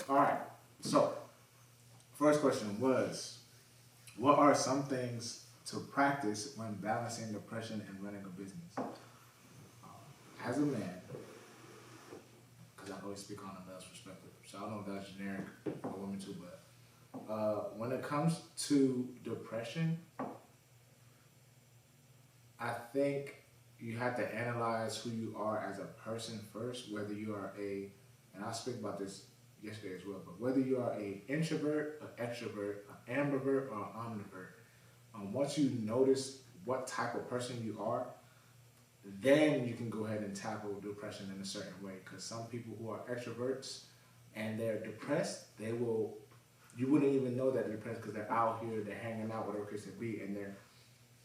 All right. So, first question was, what are some things to practice when balancing depression and running a business? As a man, because I always speak on a male's perspective, so I don't know if that's generic for women too, but when it comes to depression, I think you have to analyze who you are as a person first, whether you are and I speak about this yesterday as well, but whether you are a introvert, an extrovert, an ambivert, or an omnivert. Once you notice what type of person you are, then you can go ahead and tackle depression in a certain way. Because some people who are extroverts and they're depressed, you wouldn't even know that they're depressed because they're out here, they're hanging out, whatever it could be, and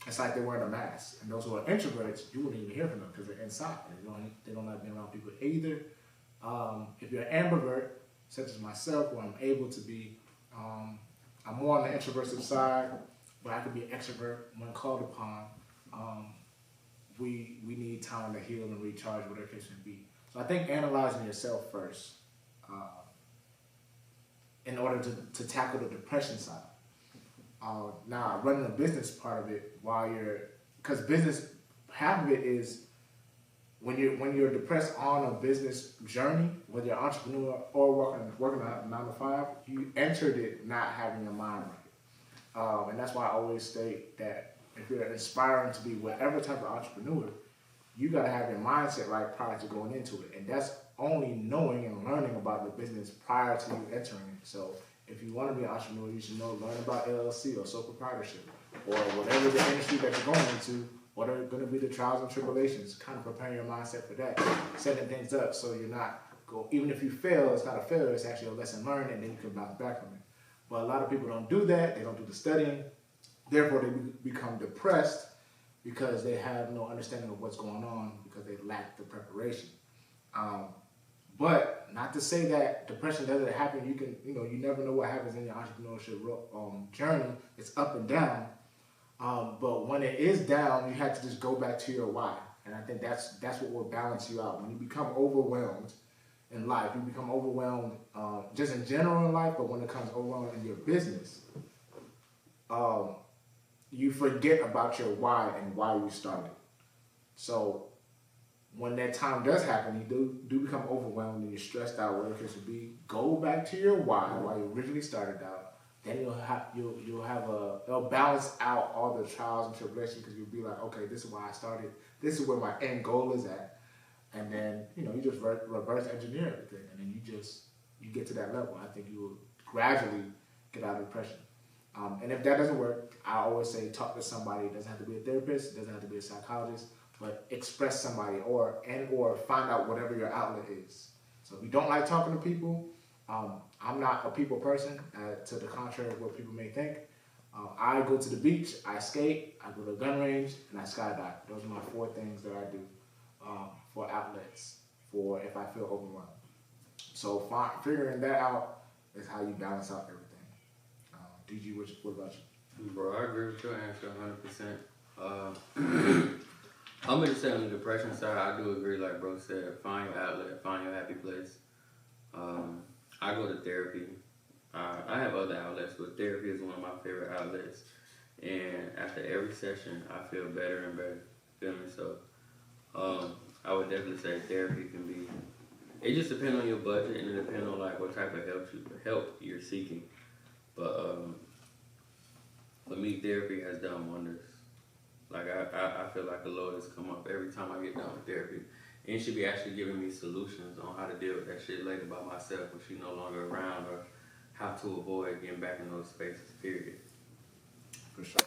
it's like they're wearing a mask. And those who are introverts, you wouldn't even hear from them because they're inside. They don't like being around people either. If you're an ambivert, such as myself, where I'm able to be, I'm more on the introversive side, but I could be an extrovert when called upon. We need time to heal and recharge, whatever the case may be. So I think analyzing yourself first in order to tackle the depression side. Now, running a business part of it, because business, half of it is when you're depressed on a business journey, whether you're an entrepreneur or working a 9 to 5, you entered it not having your mind right. And that's why I always state that if you're aspiring to be whatever type of entrepreneur, you got to have your mindset right prior to going into it. And that's only knowing and learning about the business prior to you entering it. So if you want to be an entrepreneur, you should learn about LLC or sole proprietorship or whatever the industry that you're going into. What are going to be the trials and tribulations? Kind of preparing your mindset for that, setting things up so you're not even if you fail, it's not a failure, it's actually a lesson learned, and then you can bounce back from it. But a lot of people don't do that. They don't do the studying. Therefore, they become depressed because they have no understanding of what's going on because they lack the preparation. But not to say that depression doesn't happen. You never know what happens in your entrepreneurship journey. It's up and down. But when it is down, you have to just go back to your why. And I think that's what will balance you out. When you become overwhelmed in life, you become overwhelmed just in general in life, but when it comes overwhelmed in your business, you forget about your why and why you started. So when that time does happen, you do become overwhelmed and you're stressed out, whatever it should be, go back to your why you originally started out. Then it'll balance out all the trials and tribulations because you'll be like, okay, this is why I started. This is where my end goal is at. And then, you just reverse engineer everything. And then you get to that level. I think you will gradually get out of depression. And if that doesn't work, I always say talk to somebody. It doesn't have to be a therapist. It doesn't have to be a psychologist. But express somebody or find out whatever your outlet is. So if you don't like talking to people, I'm not a people person, to the contrary of what people may think. I go to the beach, I skate, I go to a gun range, and I skydive. Those are my 4 things that I do for outlets for if I feel overwhelmed. So figuring that out is how you balance out everything. DG, what about you? Bro, I agree with your answer 100%. I'm going to say on the depression side, I do agree, like bro said, find your outlet, find your happy place. I go to therapy. I have other outlets, but therapy is one of my favorite outlets. And after every session, I feel better and better. Feel me? So, I would definitely say therapy can be. It just depends on your budget and it depends on like what type of help you're seeking. But for me, therapy has done wonders. Like I feel like the Lord has come up every time I get done with therapy. And she be actually giving me solutions on how to deal with that shit later by myself when she's no longer around or how to avoid getting back in those spaces, period. For sure.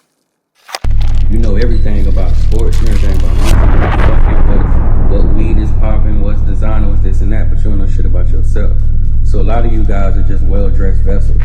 You know everything about sports, you know everything about what weed is popping, what's designer, what's this and that, but you don't know shit about yourself. So a lot of you guys are just well-dressed vessels.